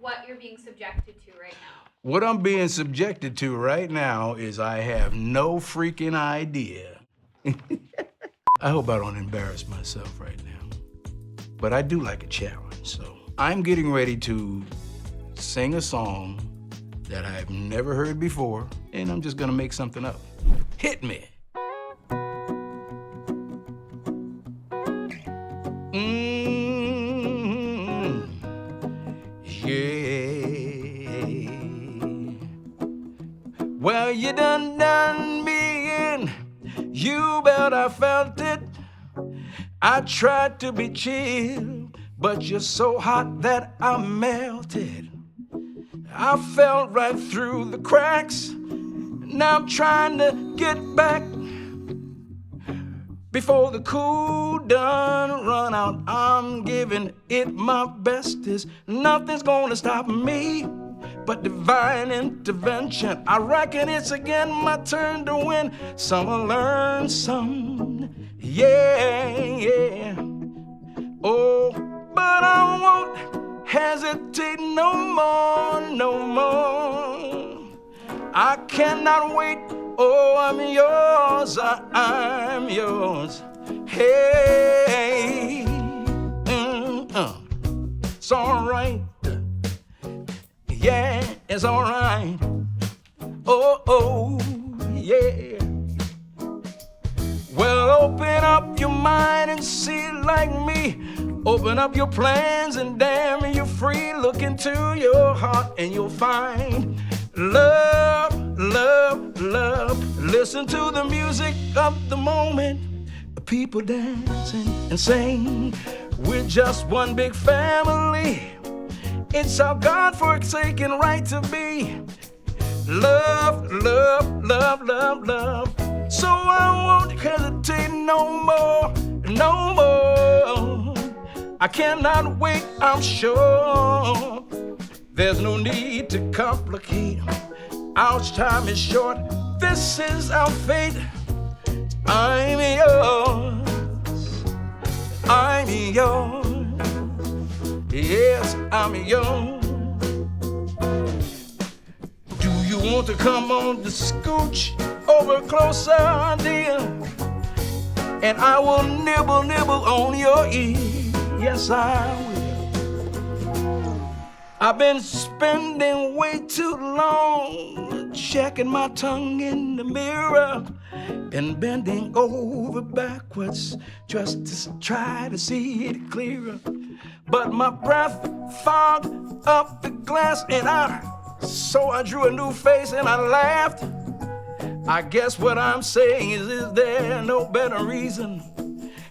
what you're being subjected to right now. What I'm being subjected to right now is I have no freaking idea. I hope I don't embarrass myself right now. But I do like a challenge, so I'm getting ready to sing a song that I've never heard before, and I'm just gonna make something up. Hit me. Yeah. Well, you done me in. You bet I felt it. I tried to be chill, but you're so hot that I melted. I fell right through the cracks. Now I'm trying to get back. Before the cool done run out, I'm giving it my bestest. Nothing's gonna stop me but divine intervention. I reckon it's again my turn to win. Some will learn some, yeah. Oh, but I won't hesitate no more. I cannot wait. Oh, I'm yours, I'm yours. Hey, it's all right. Yeah, it's all right. Oh, yeah. Well, open up your mind and see like me. Open up your plans and damn, you're free. Look into your heart and you'll find love, love, love. Listen to the music of the moment. People dancing and sing. We're just one big family. It's our God-forsaken right to be. Love, love, love, love, love. So I won't hesitate no more. I cannot wait, I'm sure. There's no need to complicate. Our time is short. This is our fate. I'm yours. I'm yours. Yes, I'm yours. Do you want to come on the scooch over closer, dear? And I will nibble on your ear. Yes, I will. I've been spending way too long checking my tongue in the mirror and bending over backwards just to try to see it clearer. But my breath fogged up the glass so I drew a new face and I laughed. I guess what I'm saying is there no better reason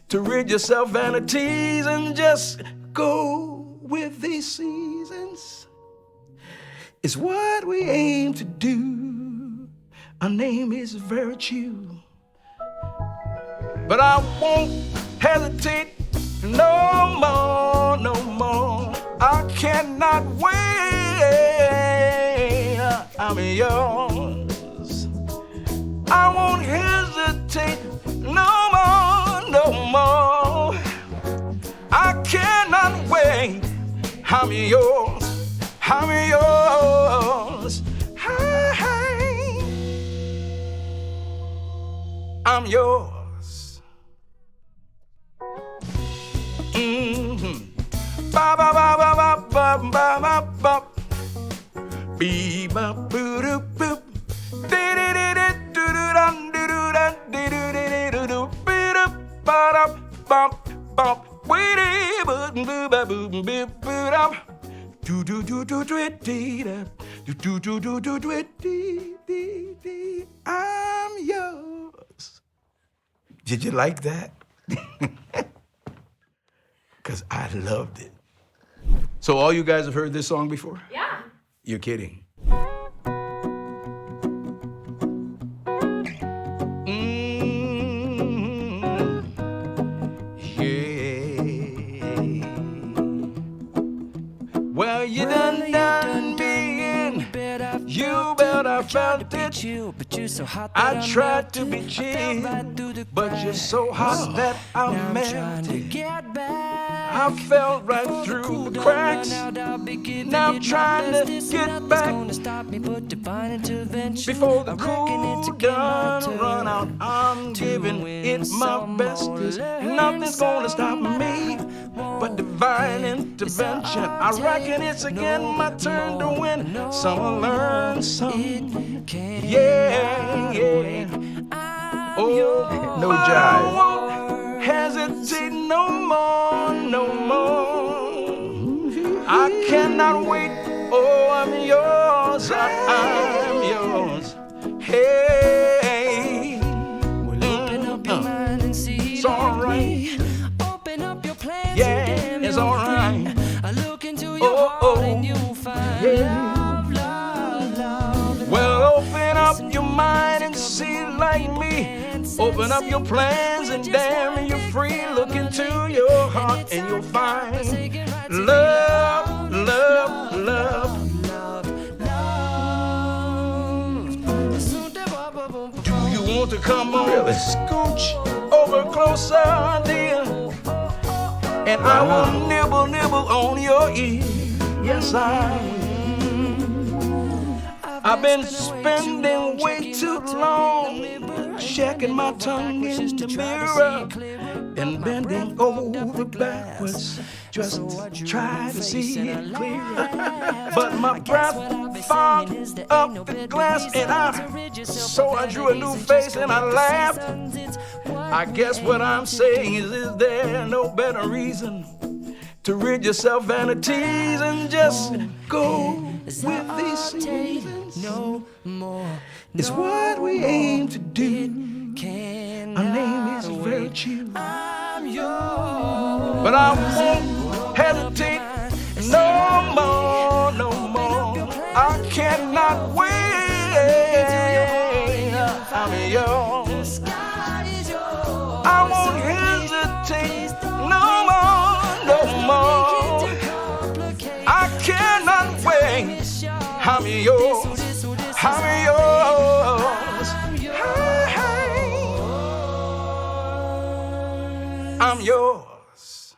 to rid yourself vanities and just go with these seasons? It's what we aim to do. Our name is virtue. But I won't hesitate no more. I cannot wait. I'm yours. I won't hesitate no more. I cannot wait. I'm yours. I'm yours. I'm yours. Ba ba ba ba ba ba ba ba ba. Be ba boo doo boop. Dee dee dee dee doo doo dun doo doo dun dee doo dee dee doo doo. Be doo ba da bump bump. Wee dee boo boo ba boo boo boo da. Do do do do do dee da. Do do do do do do dee dee dee. I'm yours. Did you like that? Because I loved it. So all you guys have heard this song before? Yeah. You're kidding. Yeah. Well, you done being. You bet I felt it. But you're so hot I tried to be chill, but you're so hot that I melted. Get back. I fell right through the cracks. Now trying to get back before the cool done run out. I'm giving it my best. Nothing's gonna stop me but divine intervention. I reckon it's again my turn to win. Some learn some. Yeah, yeah. Oh, no jive. I won't hesitate no more, no more. I cannot wait. Oh, I'm yours. I'm yours. Hey. Well, open up your mind and see. It's alright. Open up your plans. Yeah, it's alright. I look into your heart and you'll find love, love, love. Well, open up your mind and see like me. Open up your plans and damn, you're free. Look into your heart and you'll find love, love, love. Do you want to come on? Really? Scooch over closer, dear. And I will nibble, nibble on your ear. Yes, I will. I've been spending way too long checking my tongue in the mirror and bending over backwards just to try to see it clearer. But my breath fogged up the glass and so I drew a new face and I laughed. I guess what I'm saying is there no better reason to rid yourself vanities and just go with these seasons? No more. It's what we aim to do. Our name is virtue. I'm yours. But I won't hesitate no more, no more. I cannot wait. I'm yours. I won't hesitate no more, no more. I cannot wait. I'm yours. I'm yours. Hey, I'm yours.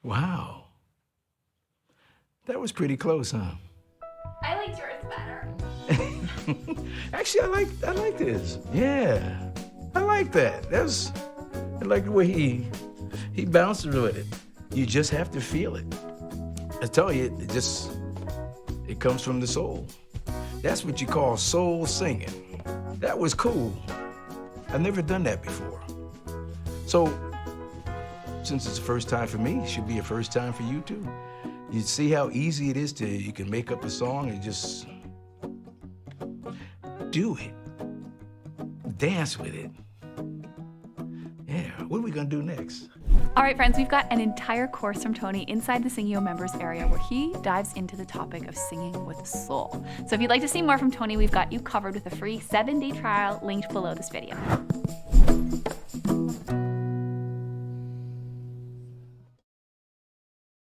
Wow. That was pretty close, huh? I liked yours better. Actually, I like this. Yeah, I like that. I like the way he bounces with it. You just have to feel it. I tell you, it comes from the soul. That's what you call soul singing. That was cool. I've never done that before. So, since it's the first time for me, it should be a first time for you too. You see how easy it is you can make up a song and just do it. Dance with it. Yeah, what are we gonna do next? All right, friends, we've got an entire course from Tony inside the Singeo members area where he dives into the topic of singing with soul. So if you'd like to see more from Tony, we've got you covered with a free 7-day trial linked below this video.